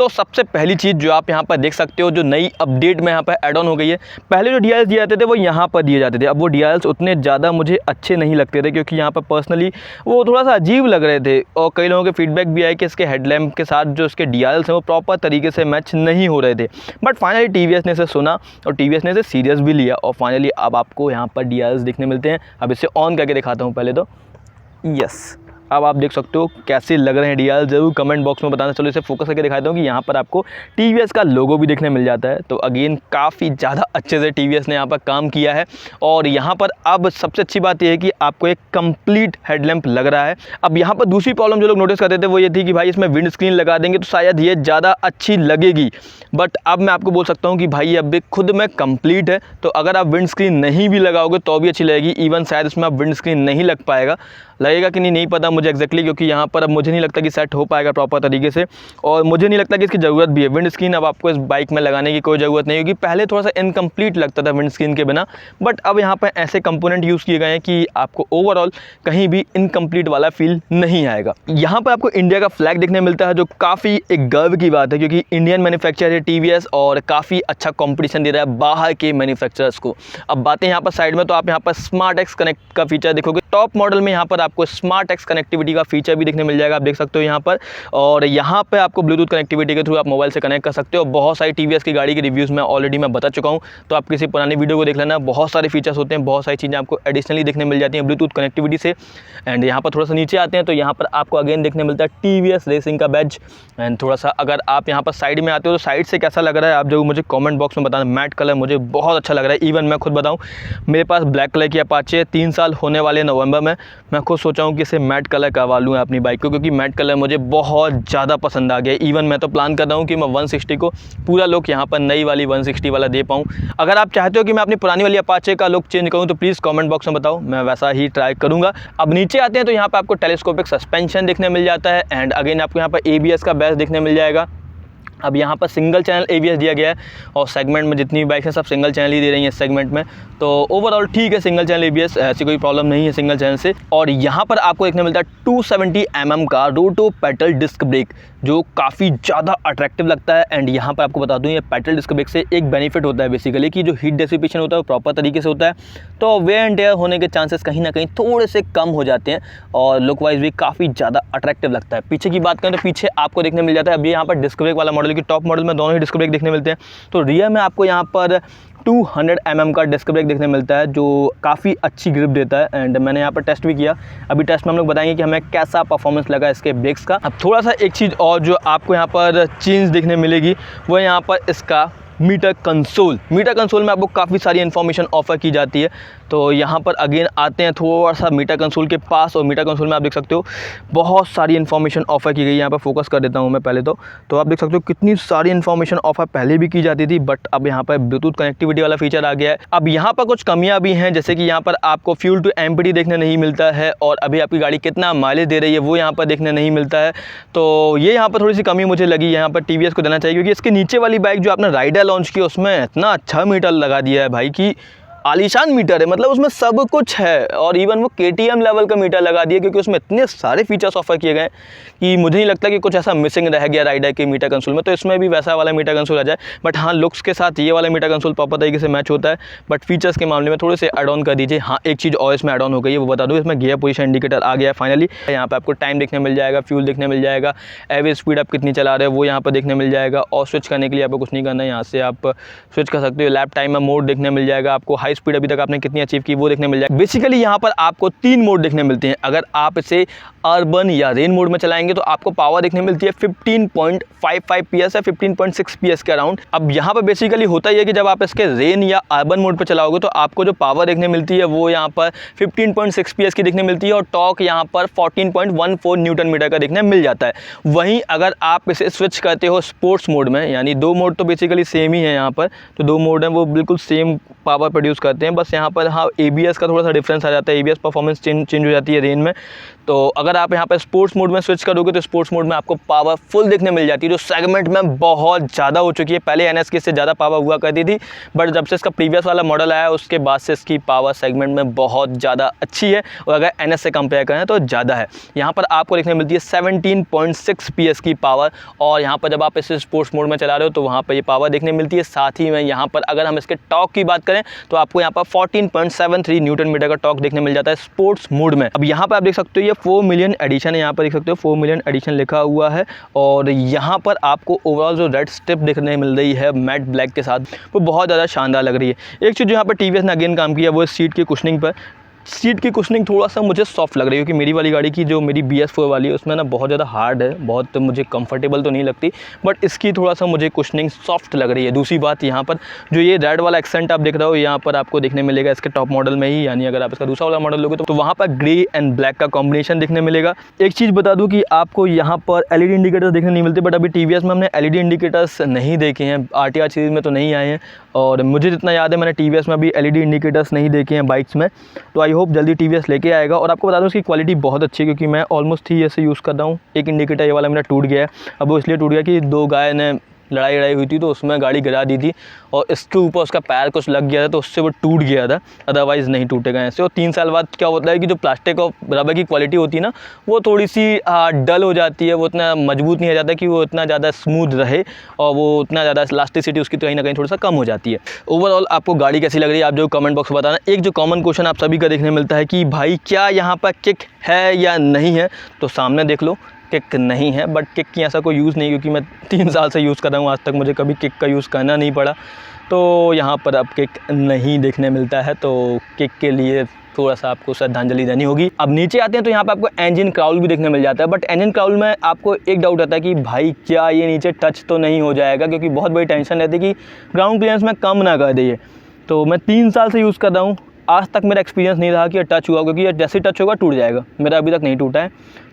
सबसे पहली चीज़ जो आप यहाँ पर देख सकते हो, जो नई अपडेट में यहाँ पर ऐड ऑन हो गई है। पहले जो DRLs दिए जाते थे वो यहाँ पर दिए जाते थे। अब वो DRLs उतने ज़्यादा मुझे अच्छे नहीं लगते थे, क्योंकि यहाँ पर पर्सनली वो थोड़ा सा अजीब लग रहे थे। और कई लोगों के फीडबैक भी आए कि इसके हेडलैम्प के साथ जो इसके DRLs हैं वो प्रॉपर तरीके से मैच नहीं हो रहे थे। बट फाइनली TVS ने इसे सुना और TVS ने इसे सीरियस भी लिया, और फाइनली अब आपको यहाँ पर DRLs दिखने मिलते हैं। अब इसे ऑन करके दिखाता हूँ पहले तो। यस, अब आप देख सकते हो कैसे लग रहे हैं DRL, ज़रूर कमेंट बॉक्स में बताना। चलो इसे फोकस करके दिखाता हूँ कि यहाँ पर आपको TVS का लोगो भी देखने मिल जाता है। तो अगेन काफ़ी ज़्यादा अच्छे से TVS ने यहाँ पर काम किया है। और यहाँ पर अब सबसे अच्छी बात यह है कि आपको एक कंप्लीट हेडलैम्प लग रहा है। अब यहाँ पर दूसरी प्रॉब्लम जो लोग नोटिस करते थे वो ये थी कि भाई इसमें विंड स्क्रीन लगा देंगे तो शायद ये ज़्यादा अच्छी लगेगी। बट अब मैं आपको बोल सकता हूँ कि भाई अब खुद में कंप्लीट है, तो अगर आप विंड स्क्रीन नहीं भी लगाओगे तो भी अच्छी लगेगी। इवन शायद इसमें अब विंड स्क्रीन नहीं लग पाएगा, लगेगा कि नहीं पता मुझे एग्जैक्टली, क्योंकि यहाँ पर अब मुझे नहीं लगता कि सेट हो पाएगा प्रॉपर तरीके से, और मुझे नहीं लगता कि इसकी ज़रूरत भी है। विंड स्क्रीन अब आपको इस बाइक में लगाने की कोई ज़रूरत नहीं होगी। पहले थोड़ा सा इनकम्प्लीट लगता था विंड स्क्रीन के बिना, बट अब यहाँ पर ऐसे कंपोनेंट यूज़ किए गए हैं कि आपको ओवरऑल कहीं भी इनकम्प्लीट वाला फील नहीं आएगा। यहाँ पर आपको इंडिया का फ्लैग देखने मिलता है, जो काफ़ी एक गर्व की बात है, क्योंकि इंडियन मैन्युफैक्चरर है TVS और काफ़ी अच्छा कॉम्पिटिशन दे रहा है बाहर के मैन्युफैक्चरर्स को। अब बातें यहाँ पर साइड में, तो आप यहाँ पर SmartX कनेक्ट का फीचर देखोगे। टॉप मॉडल में यहाँ पर आपको SmartX कनेक्टिविटी का फीचर भी देखने मिल जाएगा, आप देख सकते हो यहाँ पर। और यहाँ पे आपको ब्लूटूथ कनेक्टिविटी के थ्रू आप मोबाइल से कनेक्ट कर सकते हो। बहुत सारी TVS की गाड़ी की रिव्यूज़ में ऑलरेडी मैं बता चुका हूँ, तो आप किसी पुरानी वीडियो को देख लेना। बहुत सारे फीचर्स होते हैं, बहुत सारी चीज़ें आपको एडिशनली देखने मिल जाती हैं ब्लूटूथ कनेक्टिविटी से। एंड यहाँ पर थोड़ा सा नीचे आते हैं तो यहाँ पर आपको अगेन देखने मिलता है TVS रेसिंग का बैज। एंड थोड़ा सा अगर आप यहाँ पर साइड में आते हो तो साइड से कैसा लग रहा है आप जो मुझे कमेंट बॉक्स में बताना। मैट कलर मुझे बहुत अच्छा लग रहा है। इवन मैं खुद बताऊँ, मेरे पास ब्लैक कलर की अपाचे है, 3 साल होने वाले नवंबर में। मैं खुद सोचा हूँ कि इसे मैट कलर करवा लूँ अपनी बाइक को, क्योंकि मैट कलर मुझे बहुत ज़्यादा पसंद आ गया। इवन मैं तो प्लान कर रहा हूँ कि मैं 160 को पूरा लुक यहाँ पर नई वाली 160 वाला दे पाऊँ। अगर आप चाहते हो कि मैं अपनी पुरानी वाली अपाचे का लुक चेंज करूँ तो प्लीज़ कमेंट बॉक्स में बताओ, मैं वैसा ही ट्राई करूँगा। अब नीचे आते हैं तो यहाँ पर आपको टेलीस्कोपिक सस्पेंशन देखने मिल जाता है। एंड अगेन आपको यहाँ पर ABS का बैज देखने मिल जाएगा। अब यहाँ पर सिंगल चैनल ABS दिया गया है, और सेगमेंट में जितनी भी बाइक हैं सब सिंगल चैनल ही दे रही हैं इस सेगमेंट में। तो ओवरऑल ठीक है, सिंगल चैनल ABS, ऐसी कोई प्रॉब्लम नहीं है सिंगल चैनल से। और यहाँ पर आपको देखने मिलता है 270 mm का रोटो पेडल डिस्क ब्रेक, जो काफ़ी ज़्यादा अट्रैक्टिव लगता है। एंड यहाँ पर आपको बता दूँ, ये पेडल डिस्क ब्रेक से एक बेनिफिट होता है बेसिकली कि जो हीट डिसिपेशन होता है वो प्रॉपर तरीके से होता है, तो वेयर एंड टेयर होने के चांसेस कहीं ना कहीं थोड़े से कम हो जाते हैं, और लुक वाइज भी काफ़ी ज़्यादा अट्रैक्टिव लगता है। पीछे की बात करें तो पीछे आपको देखने मिल जाता है, अभी यहाँ पर डिस्क ब्रेक वाला मॉडल की टॉप मॉडल में दोनों ही डिस्क ब्रेक देखने मिलते हैं। तो रियर में आपको यहाँ पर 200 mm का डिस्क ब्रेक देखने मिलता है, जो काफ़ी अच्छी ग्रिप देता है। एंड मैंने यहाँ पर टेस्ट भी किया, अभी टेस्ट में हम लोग बताएंगे कि हमें कैसा परफॉर्मेंस लगा इसके ब्रेक्स का। अब थोड़ा सा एक चीज़ और जो आपको यहाँ पर चेंज देखने मिलेगी वो यहाँ पर इसका मीटर कंसोल में आपको काफ़ी सारी इन्फॉर्मेशन ऑफर की जाती है। तो यहाँ पर अगेन आते हैं थोड़ा सा मीटर कंसोल के पास, और मीटर कंसोल में आप देख सकते हो बहुत सारी इन्फॉर्मेशन ऑफर की गई है। यहाँ पर फोकस कर देता हूँ मैं पहले तो आप देख सकते हो कितनी सारी इन्फॉर्मेशन ऑफर पहले भी की जाती थी, बट अब यहाँ पर ब्लूटूथ कनेक्टिविटी वाला फीचर आ गया है। अब यहाँ पर कुछ कमियाँ भी हैं, जैसे कि यहाँ पर आपको फ्यूल टू एम्प्टी देखने नहीं मिलता है, और अभी आपकी गाड़ी कितना माइलेज दे रही है वो यहाँ पर देखने नहीं मिलता है। तो ये यहाँ पर थोड़ी सी कमी मुझे लगी, यहाँ पर TVS को देना चाहिए, क्योंकि इसके नीचे वाली बाइक जो आपने राइडर लॉन्च की उसमें इतना अच्छा मीटर लगा दिया है भाई कि आलीशान मीटर है, मतलब उसमें सब कुछ है। और इवन वो KTM लेवल का मीटर लगा दिया, क्योंकि उसमें इतने सारे फीचर्स ऑफर किए गए कि मुझे नहीं लगता कि कुछ ऐसा मिसिंग रह गया राइडर के मीटर कंसोल में। तो इसमें भी वैसा वाला मीटर कंसोल आ जाए, बट हाँ लुक्स के साथ ये वाला मीटर कंसोल प्रॉपर तरीके से मैच होता है। बट फीचर्स के मामले में थोड़े से एड ऑन कर दीजिए। हाँ एक चीज़ और इसमें एड ऑन हो गई है, वो बता दूँ, इसमें गियर पोजीशन इंडिकेटर आ गया है फाइनली। यहाँ पर आपको टाइम देखने मिल जाएगा, फ्यूल देखने मिल जाएगा, एवरेज स्पीड आप कितनी चला रहे हो वो यहाँ पर देखने मिल जाएगा। और स्विच करने के लिए आपको कुछ नहीं करना है, यहाँ से आप स्विच कर सकते हो। लैप टाइमर मोड देखने मिल जाएगा आपको, हाई स्पीड अभी तक आपने कितनी अचीव की वो देखने मिल जाएगा। बेसिकली यहाँ पर आपको 3 मोड देखने मिलते हैं। अगर आप इसे अर्बन या रेन मोड में चलाएंगे तो आपको पावर देखने मिलती है 15.55 PS या 15.6 PS के अराउंड। अब यहाँ पर बेसिकली होता ही है कि जब आप इसके रेन या अर्बन मोड पर चलाओगे तो आपको जो पावर देखने मिलती है वो यहाँ पर 15.6 PS की देखने मिलती है, और टॉर्क यहाँ पर 14.14 न्यूटन मीटर का देखने मिल जाता है। वहीं अगर आप इसे स्विच करते हो स्पोर्ट्स मोड में, यानी 2 मोड तो बेसिकली सेम ही है यहाँ पर, तो 2 मोड हैं वो बिल्कुल सेम पावर प्रोड्यूस करते हैं, बस यहाँ पर हाँ ABS का थोड़ा सा डिफरेंस आ जाता है, ABS परफॉर्मेंस चेंज हो जाती है रेन में। तो अगर आप यहाँ पर स्पोर्ट्स मोड में स्विच करोगे तो स्पोर्ट्स मोड में आपको पावर फुल देखने मिल जाती है, जो सेगमेंट में बहुत ज़्यादा हो चुकी है। पहले NS की से ज़्यादा पावर हुआ करती थी, बट जब से इसका प्रीवियस वाला मॉडल आया उसके बाद से इसकी पावर सेगमेंट में बहुत ज़्यादा अच्छी है, और अगर NS से कंपेयर करें तो ज़्यादा है। यहाँ पर आपको देखने मिलती है 17.6 PS की पावर, और यहाँ पर जब आप इसे स्पोर्ट्स मोड में चला रहे हो तो वहाँ पर ये पावर देखने मिलती है। साथ ही में यहाँ पर अगर हम इसके टॉर्क की बात करें तो आपको यहाँ पर 14.73 न्यूटन मीटर का टॉर्क देखने मिल जाता है स्पोर्ट्स मोड में। अब यहाँ पर आप देख सकते हो ये 4 मिलियन एडिशन है, यहाँ पर देख सकते हो 4 मिलियन एडिशन लिखा हुआ है, और यहाँ पर आपको ओवरऑल जो रेड स्ट्रिप देखने मिल रही है मैट ब्लैक के साथ, वो बहुत ज़्यादा शानदार लग रही है। एक चीज़ जो यहाँ पर TVS ने अगेन काम किया वो है सीट की कुशनिंग पर। सीट की कुशनिंग थोड़ा सा मुझे सॉफ्ट लग रही है, क्योंकि मेरी वाली गाड़ी की जो मेरी BS4 वाली है उसमें ना बहुत ज़्यादा हार्ड है, बहुत मुझे कंफर्टेबल तो नहीं लगती, बट इसकी थोड़ा सा मुझे कुशनिंग सॉफ्ट लग रही है। दूसरी बात यहाँ पर जो ये रेड वाला एक्सेंट आप देख रहे हो यहाँ पर आपको देखने मिलेगा इसके टॉप मॉडल में ही, यानी अगर आप इसका दूसरा वाला मॉडल लोगे तो वहाँ पर ग्रे एंड ब्लैक का कॉम्बिनेशन देखने मिलेगा। एक चीज़ बता दूँ कि आपको यहाँ पर LED इंडिकेटर्स देखने नहीं मिलते, बट अभी TVS में हमने LED इंडिकेटर्स नहीं देखे हैं, RTR सीरीज़ में तो नहीं आए हैं, और मुझे जितना याद है मैंने TVS में अभी LED इंडिकेटर्स नहीं देखे हैं बाइक्स में, तो आई होप जल्दी TVS लेके आएगा। और आपको बता दूं उसकी क्वालिटी बहुत अच्छी है, क्योंकि मैं ऑलमोस्ट 3 ईयर से यूज़ कर रहा हूँ। एक इंडिकेटर ये वाला मेरा टूट गया है, अब वो इसलिए टूट गया कि 2 गाय ने लड़ाई हुई थी तो उसमें गाड़ी गिरा दी थी, और इसके ऊपर उसका पैर कुछ लग गया था तो उससे वो टूट गया था, अदरवाइज़ नहीं टूटेगा ऐसे। और 3 साल बाद क्या होता है कि जो प्लास्टिक और रबर की क्वालिटी होती है ना वो थोड़ी सी डल हो जाती है, वो इतना मजबूत नहीं हो जाता कि वो इतना ज़्यादा स्मूथ रहे, और वो उतना ज़्यादा इलास्टिसिटी उसकी कहीं ना कहीं थोड़ा सा कम हो जाती है। ओवरऑल आपको गाड़ी कैसी लग रही है आप जो कमेंट बॉक्स में बताना। एक जो कॉमन क्वेश्चन आप सभी का देखने मिलता है कि भाई क्या यहाँ पर किक है या नहीं है, तो सामने देख लो किक नहीं है, बट किक की ऐसा कोई यूज़ नहीं, क्योंकि मैं 3 साल से यूज़ कर रहा हूँ, आज तक मुझे कभी किक का यूज़ करना नहीं पड़ा, तो यहाँ पर अब किक नहीं देखने मिलता है, तो किक के लिए थोड़ा सा आपको श्रद्धांजलि देनी होगी। अब नीचे आते हैं तो यहाँ पे आपको इंजन क्राउल भी देखने मिल जाता है, बट इंजन क्राउल में आपको एक डाउट आता है कि भाई क्या ये नीचे टच तो नहीं हो जाएगा, क्योंकि बहुत बड़ी टेंशन रहती है कि ग्राउंड क्लियरेंस में कम ना कर दे। तो मैं 3 साल से यूज़ कर रहा हूँ, आज तक मेरा एक्सपीरियंस नहीं रहा कि ये टच हुआ, क्योंकि ये जैसे टच होगा टूट जाएगा, मेरा अभी तक नहीं टूटा है,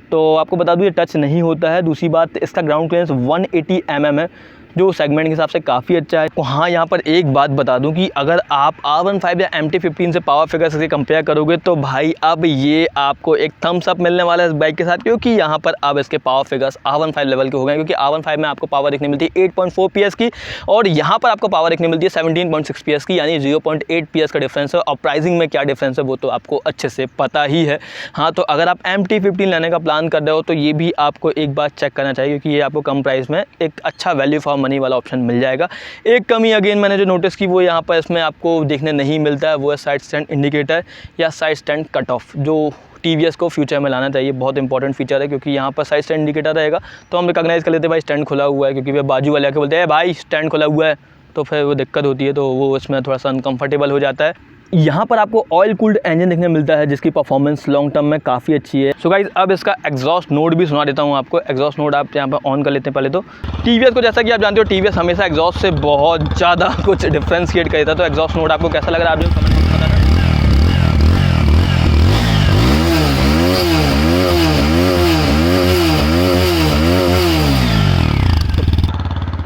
तो आपको बता दूं ये टच नहीं होता है। दूसरी बात इसका ग्राउंड क्लियरेंस 180 mm है, जो सेगमेंट के हिसाब से काफ़ी अच्छा है। हाँ, यहाँ पर एक बात बता दूं कि अगर आप R15 या MT15 से पावर फिगर से कंपेयर करोगे तो भाई अब ये आपको एक थम्स अप मिलने वाला है इस बाइक के साथ, क्योंकि यहाँ पर अब इसके पावर फिगर्स R15 लेवल के हो गए, क्योंकि R15 में आपको पावर देखने मिलती है 8.4 PS की, और यहाँ पर आपको पावर देखने मिलती है 17.6 PS की, यानी 0.8 PS का डिफरेंस है। और प्राइसिंग में क्या डिफरेंस है वो तो आपको अच्छे से पता ही है। हाँ, तो अगर आप MT15 लेने का प्लान कर रहे हो तो ये भी आपको एक बार चेक करना चाहिए, क्योंकि ये आपको कम प्राइस में एक अच्छा वैल्यू फॉर मनी वाला ऑप्शन मिल जाएगा। एक कमी अगेन मैंने जो नोटिस की वो यहाँ पर इसमें आपको देखने नहीं मिलता है, वो है साइड स्टैंड इंडिकेटर या साइड स्टैंड कट ऑफ, जो TVS को फ्यूचर में लाना चाहिए। बहुत इंपॉर्टेंट फीचर है, क्योंकि यहाँ पर साइड स्टैंड इंडिकेटर रहेगा तो हम रिकॉग्नाइज़ कर लेते हैं भाई स्टैंड खुला हुआ है, क्योंकि वे बाजू वाले आके बोलते हैं भाई स्टैंड खुला हुआ है, तो फिर वो दिक्कत होती है, तो वो इसमें थोड़ा सा अनकम्फर्टेबल हो जाता है। यहाँ पर आपको ऑयल कूल्ड इंजन देखने मिलता है, जिसकी परफॉर्मेंस लॉन्ग टर्म में काफ़ी अच्छी है। सो गाइस, अब इसका एग्जॉस्ट नोट भी सुना देता हूँ आपको। एग्जॉस्ट नोट आप यहाँ पर ऑन कर लेते हैं पहले तो। TVS को जैसा कि आप जानते हो TVS हमेशा एग्जॉस्ट से बहुत ज़्यादा कुछ डिफ्रेंशिएट करता है, तो एग्जॉस्ट नोट आपको कैसा लग रहा है आप जो कमेंट में बताना।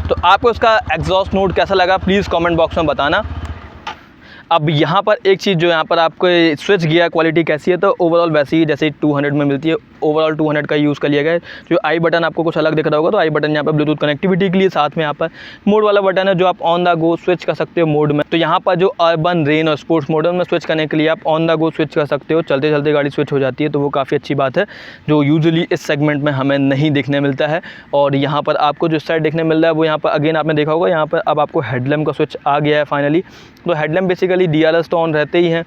तो आपको इसका एग्जॉस्ट नोट कैसा लगा प्लीज़ कमेंट बॉक्स में बताना। अब यहाँ पर एक चीज़ जो यहाँ पर आपको स्विच गियर क्वालिटी कैसी है, तो ओवरऑल वैसे ही जैसे 200 में मिलती है, ओवरऑल 200 का यूज़ कर लिया गया है। जो आई बटन आपको कुछ अलग दिख रहा होगा, तो आई बटन यहाँ पर ब्लूटूथ कनेक्टिविटी के लिए, साथ में यहाँ पर मोड वाला बटन है जो आप ऑन द गो स्विच कर सकते हो मोड में। तो यहाँ पर जो अर्बन, रेन और स्पोर्ट्स मोड में स्विच करने के लिए आप ऑन द गो स्विच कर सकते हो, चलते चलते गाड़ी स्विच हो जाती है, तो वो काफ़ी अच्छी बात है जो यूजुअली इस सेगमेंट में हमें नहीं देखने मिलता है। और यहाँ पर आपको जो साइड देखने मिल रहा है वो यहाँ पर अगेन आपने देखा होगा, यहाँ पर अब आपको हेडलैम्प का स्विच आ गया है फाइनली। तो हेडलैम्प बेसिकली DRLs तो ऑन रहते ही हैं,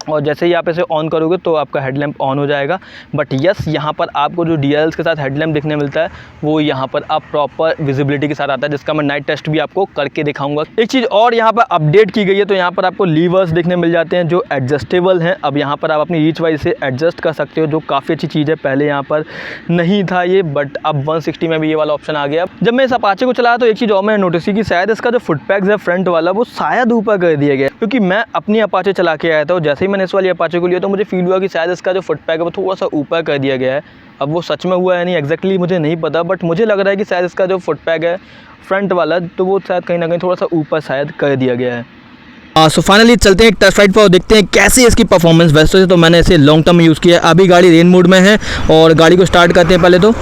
और जैसे ही आप इसे ऑन करोगे तो आपका हेडलैम्प ऑन हो जाएगा। बट यस, यहाँ पर आपको जो DRLs के साथ हेडलैम्प देखने मिलता है वो यहाँ पर आप प्रॉपर विजिबिलिटी के साथ आता है, जिसका मैं नाइट टेस्ट भी आपको करके दिखाऊंगा। एक चीज़ और यहाँ पर अपडेट की गई है, तो यहाँ पर आपको लीवर्स देखने मिल जाते हैं जो एडजस्टेबल हैं। अब यहाँ पर आप अपनी रीच वाइज से एडजस्ट कर सकते हो, जो काफ़ी अच्छी चीज़ है। पहले यहाँ पर नहीं था ये, बट अब 160 में भी ये वाला ऑप्शन आ गया। जब मैं इस अपाचे को चलाया तो एक चीज़ और मैंने नोटिस की कि शायद इसका जो फुट पैक्स है फ्रंट वाला वो शायद ऊपर कर दिया गया, क्योंकि मैं अपनी अपाचे चला के आया था और जैसे ही मैंने इस वाली अपाचे को लिया तो मुझे फील हुआ कि शायद इसका जो फुट पैक है वो थोड़ा सा ऊपर कर दिया गया है। अब वो सच में हुआ है नहीं एग्जैक्टली मुझे नहीं पता, बट मुझे लग रहा है कि शायद इसका जो फुट पैक है फ्रंट वाला तो वो शायद कहीं ना कहीं थोड़ा सा ऊपर शायद कर दिया गया है। सो फाइनली चलते हैं एक टेस्ट राइड पर और देखते हैं कैसे इसकी परफॉर्मेंस। वैसे तो मैंने इसे लॉन्ग टर्म में यूज़ किया है। अभी गाड़ी रेन मोड में है और गाड़ी को स्टार्ट करते हैं पहले तो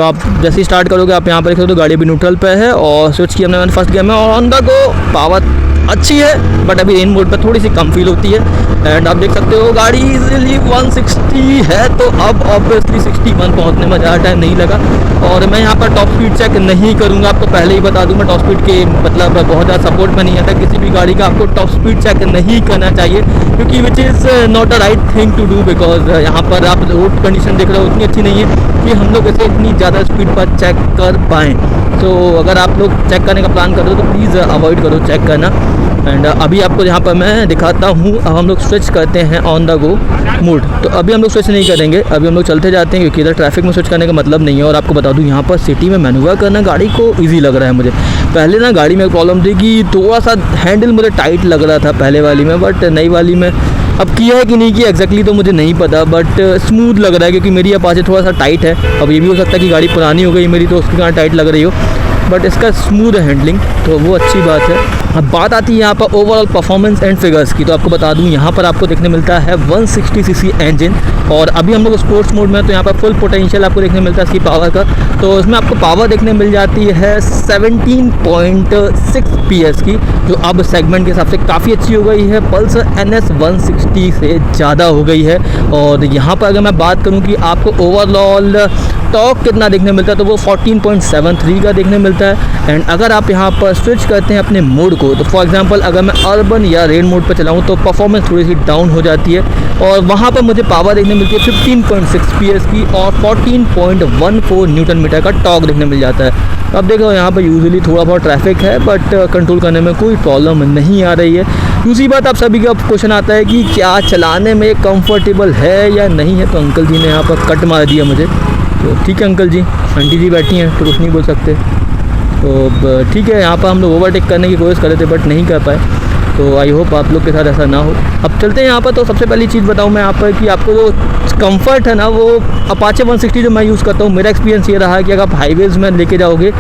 आप जैसे ही स्टार्ट करोगे आप यहाँ पर देखो तो गाड़ी अभी न्यूट्रल पे है और स्विच किया मैंने फर्स्ट गियर में और ऑन द गो पावर अच्छी है बट अभी रेन मोड पर थोड़ी सी कम फील होती है। एंड आप देख सकते हो गाड़ी इजीली 160 है तो अब ऑब्वियसली 61 पहुंचने में ज़्यादा टाइम नहीं लगा। और मैं यहाँ पर टॉप स्पीड चेक नहीं करूँगा, आपको पहले ही बता दूँ मैं टॉप स्पीड के मतलब बहुत ज़्यादा सपोर्ट में नहीं आता। किसी भी गाड़ी का आपको टॉप स्पीड चेक नहीं करना चाहिए क्योंकि which is not a right thing to do because यहाँ पर आप रोड कंडीशन देख रहे हो उतनी अच्छी नहीं है कि हम लोग इसे इतनी ज़्यादा स्पीड पर चेक कर पाएँ। तो अगर आप लोग चेक करने का प्लान कर रहे हो तो प्लीज़ अवॉइड करो चेक करना। एंड अभी आपको यहाँ पर मैं दिखाता हूँ। अब हम लोग स्विच करते हैं ऑन द गो मोड। तो अभी हम लोग स्विच नहीं करेंगे, अभी हम लोग चलते जाते हैं क्योंकि इधर ट्रैफिक में स्विच करने का मतलब नहीं है। और आपको बता दूँ यहाँ पर सिटी में मैन्यूवर करना गाड़ी को ईजी लग रहा है मुझे। पहले ना गाड़ी में प्रॉब्लम थी कि थोड़ा सा हैंडल मुझे टाइट लग रहा था पहले वाली में, बट नई वाली में अब किया है कि नहीं किया एग्जैक्टली तो मुझे नहीं पता, बट स्मूथ लग रहा है क्योंकि मेरी अपाचे थोड़ा सा टाइट है। अब ये भी हो सकता है कि गाड़ी पुरानी हो गई मेरी तो उसके कारण टाइट लग रही हो, बट इसका स्मूथ हैंडलिंग तो वो अच्छी बात है। अब बात आती है यहाँ पर ओवरऑल परफॉर्मेंस एंड फिगर्स की। तो आपको बता दूँ यहाँ पर आपको देखने मिलता है 160 सीसी इंजन और अभी हम लोग स्पोर्ट्स मोड में तो यहाँ पर फुल पोटेंशियल आपको देखने मिलता है इसकी पावर का। तो इसमें आपको पावर देखने मिल जाती है 17.6 PS की जो अब सेगमेंट के हिसाब से काफ़ी अच्छी हो गई है। पल्सर NS 160 से ज़्यादा हो गई है। और यहाँ पर अगर मैं बात करूँ कि आपको ओवरऑल टॉर्क कितना देखने मिलता है तो वो 14.73 का देखने मिलता है। एंड अगर आप यहाँ पर स्विच करते हैं अपने मोड को तो फॉर एग्जांपल अगर मैं अर्बन या रेन मोड पर चलाऊँ तो परफॉर्मेंस थोड़ी सी डाउन हो जाती है और वहाँ पर मुझे पावर देखने मिलती है 15.6 PS की और 14.14 न्यूटन मीटर का टॉर्क देखने मिल जाता है। अब देखो यहाँ पर यूजुअली थोड़ा बहुत ट्रैफिक है बट कंट्रोल करने में कोई प्रॉब्लम नहीं आ रही है। दूसरी बात आप सभी का क्वेश्चन आता है कि क्या चलाने में कंफर्टेबल है या नहीं है, तो अंकल जी ने यहाँ पर कट मार दिया मुझे। तो ठीक है अंकल जी, आंटी जी बैठी हैं तो कुछ नहीं बोल सकते। तो ठीक है, यहाँ पर हम लोग ओवरटेक करने की कोशिश कर रहे थे बट नहीं कर पाए। तो आई होप आप लोग के साथ ऐसा ना हो। अब चलते हैं यहाँ पर। तो सबसे पहली चीज़ बताऊँ मैं यहाँ पर कि आपको जो कंफर्ट है ना वो अपाचे 160 जो मैं यूज़ करता हूँ मेरा एक्सपीरियंस ये रहा है कि अगर आप हाईवेज़ में लेके जाओगे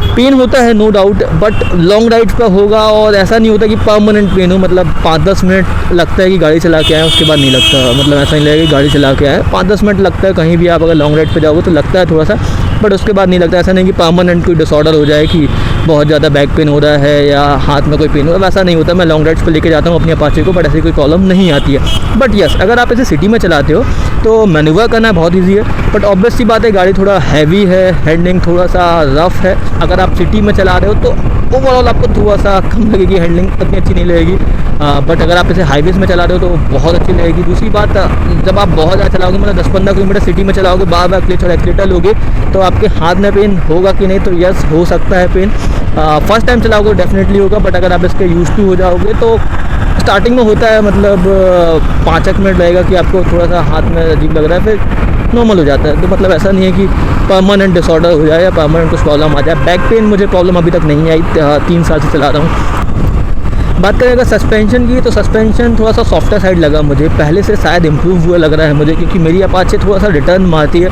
पेन होता है no doubt, but long ride पर होगा और ऐसा नहीं होता कि परमानेंट पेन हो। मतलब 5-10 मिनट लगता है कि गाड़ी चला के आए उसके बाद नहीं लगता। मतलब ऐसा नहीं लगेगा कि गाड़ी चला के आए 5-10 मिनट लगता है कहीं भी आप अगर लॉन्ग राइड पे जाओगे तो लगता है थोड़ा सा, बट उसके बाद नहीं लगता। ऐसा नहीं कि परमानेंट कोई डिसऑर्डर हो जाए कि बहुत ज़्यादा बैक पेन हो रहा है या हाथ में कोई पेन हो रहा है, वैसा नहीं होता। मैं लॉन्ग राइड्स पर लेके जाता हूँ अपनी अपाचे को बट ऐसी कोई प्रॉब्लम नहीं आती है। बट यस, अगर आप इसे सिटी में चलाते हो तो मैन्यूवर करना बहुत ईजी है। बट ऑब्वियस सी बात है गाड़ी थोड़ा हैवी है, हैंडलिंग थोड़ा सा रफ है। अगर आप सिटी में चला रहे हो तो ओवरऑल आपको थोड़ा सा कम लगेगी, हैंडलिंग इतनी अच्छी नहीं लगेगी। बट अगर आप इसे हाईवेज़ में चला रहे हो तो बहुत अच्छी लगेगी। दूसरी बात, जब आप बहुत ज़्यादा चलाओगे मतलब 10-15 किलोमीटर सिटी में चलाओगे, बार बार क्लच और एक्सीलेटर लोगे तो आपके हाथ में पेन होगा कि नहीं, तो यस हो सकता है पेन। फर्स्ट टाइम चलाओगे डेफिनेटली होगा, बट अगर आप इसके यूज टू हो जाओगे तो स्टार्टिंग में होता है, मतलब 5 मिनट लगेगा कि आपको थोड़ा सा हाथ में अजीब लग रहा है, फिर नॉर्मल हो जाता है। तो मतलब ऐसा नहीं है कि परमानेंट डिसऑर्डर हो जाए या परमानेंट कुछ प्रॉब्लम आ जाए। बैक पेन मुझे प्रॉब्लम अभी तक नहीं आई, 3 साल से चला रहा हूँ। बात करें अगर सस्पेंशन की तो सस्पेंशन थोड़ा सा सॉफ्टर साइड लगा मुझे, पहले से शायद इम्प्रूव हुआ लग रहा है मुझे क्योंकि मेरी अपाचे थोड़ा सा रिटर्न मारती है,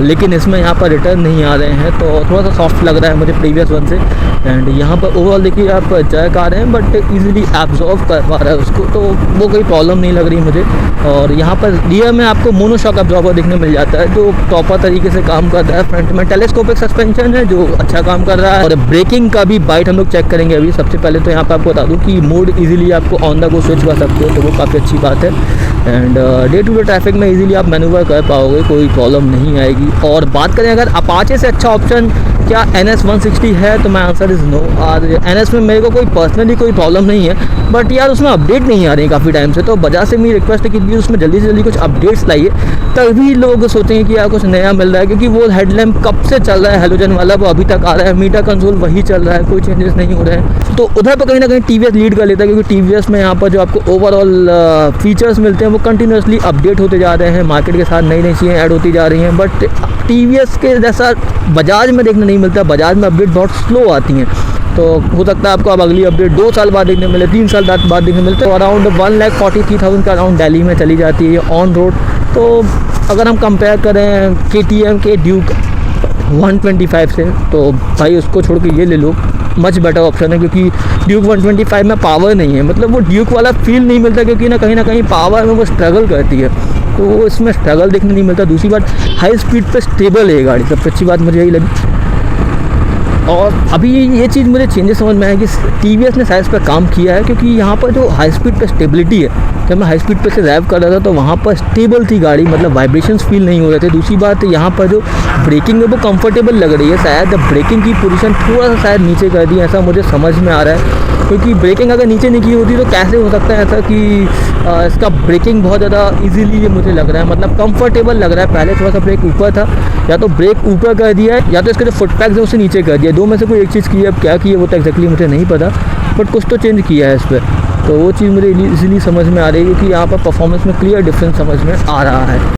लेकिन इसमें यहाँ पर रिटर्न नहीं आ रहे हैं तो थोड़ा सा सॉफ्ट लग रहा है मुझे प्रीवियस वन से। एंड यहाँ पर ओवरऑल देखिए आप जैक आ रहे हैं बट ईजिली एब्जॉर्व कर पा रहा है उसको, तो वो कोई प्रॉब्लम नहीं लग रही मुझे। और यहाँ पर रियर में आपको मोनोशॉक एब्जॉर्बर देखने मिल जाता है जो प्रॉपर तरीके से काम कर रहा है। फ्रंट में टेलीस्कोपिक सस्पेंशन है जो अच्छा काम कर रहा है। और ब्रेकिंग का भी बाइट हम लोग चेक करेंगे अभी। सबसे पहले तो यहाँ पर आपको बता दूँ कि मोड इजीली आपको ऑन द गो स्विच कर सकते हो तो वो काफ़ी अच्छी बात है। And day to day traffic में इजीली आप मैन्यूवर कर पाओगे, कोई प्रॉब्लम नहीं आएगी। और बात करें अगर अपाचे से अच्छा ऑप्शन क्या NS 160 है तो मैं आंसर इज़ नो। और NS में मेरे को कोई पर्सनली कोई प्रॉब्लम नहीं है, बट यार उसमें अपडेट नहीं आ रही है काफ़ी टाइम से। तो बजाज से मेरी रिक्वेस्ट है कि प्लीज़ उसमें जल्दी से जल्दी कुछ अपडेट्स लाइए, तभी लोग सोचेंगे कि यार कुछ नया मिल रहा है। क्योंकि वो हेडलैम्प कब से चल रहा है हेलोजन वाला, वो अभी तक आ रहा है। मीटर कंसोल वही चल रहा है, कोई चेंजेस नहीं हो रहे हैं। तो उधर पर कहीं ना कहीं TVS लीड कर लेता है क्योंकि TVS में यहाँ पर जो आपको ओवरऑल फीचर्स मिलते हैं वो कंटिन्यूसली अपडेट होते जा रहे हैं, मार्केट के साथ नई नई चीज़ें ऐड होती जा रही हैं। बट TVS के जैसा बजाज में देखने नहीं मिलता, बजाज में अपडेट बहुत स्लो आती हैं। तो हो सकता है आपको अब अगली अपडेट 2 साल बाद देखने मिले, 3 साल बाद देखने मिलते। तो अराउंड 1,43,000 का अराउंड दिल्ली में चली जाती है ऑन रोड। तो अगर हम कंपेयर करें KTM के ड्यूक 125 से तो भाई उसको छोड़ के ये ले लो, मच बेटर ऑप्शन है, क्योंकि ड्यूक 125 में पावर नहीं है, मतलब वो ड्यूक वाला फील नहीं मिलता, क्योंकि ना कहीं पावर में वो स्ट्रगल करती है, तो वो इसमें स्ट्रगल देखने नहीं मिलता। दूसरी बात, हाई स्पीड पे स्टेबल है गाड़ी, सबसे अच्छी बात मुझे यही लगी। और अभी ये चीज़ मुझे चेंजेस समझ में आया कि TVS ने शायद इस पर काम किया है, क्योंकि यहाँ पर जो हाई स्पीड पे स्टेबिलिटी है, जब मैं हाई स्पीड पे से ड्राइव कर रहा था तो वहाँ पर स्टेबल थी गाड़ी, मतलब वाइब्रेशंस फील नहीं हो रहे थे। दूसरी बात, यहाँ पर जो ब्रेकिंग है वो कंफर्टेबल लग रही है, शायद ब्रेकिंग की पोजीशन थोड़ा सा शायद नीचे कर दी, ऐसा मुझे समझ में आ रहा है, क्योंकि ब्रेकिंग अगर नीचे नहीं की होती तो कैसे हो सकता है ऐसा कि इसका ब्रेकिंग बहुत ज़्यादा इजीली ये मुझे लग रहा है, मतलब कंफर्टेबल लग रहा है। पहले थोड़ा सा ब्रेक ऊपर था, या तो ब्रेक ऊपर कर दिया है या तो इसके जो फुट पैक्स है उसे नीचे कर दिया, दो में से कोई एक चीज़ की है। अब क्या की है वो तो एक्जैक्टली मुझे नहीं पता, बट कुछ तो चेंज किया है इस पर, तो वो चीज़ मुझे इजीली समझ में आ रही है, क्योंकि यहाँ पर परफॉर्मेंस में क्लियर डिफरेंस समझ में आ रहा है।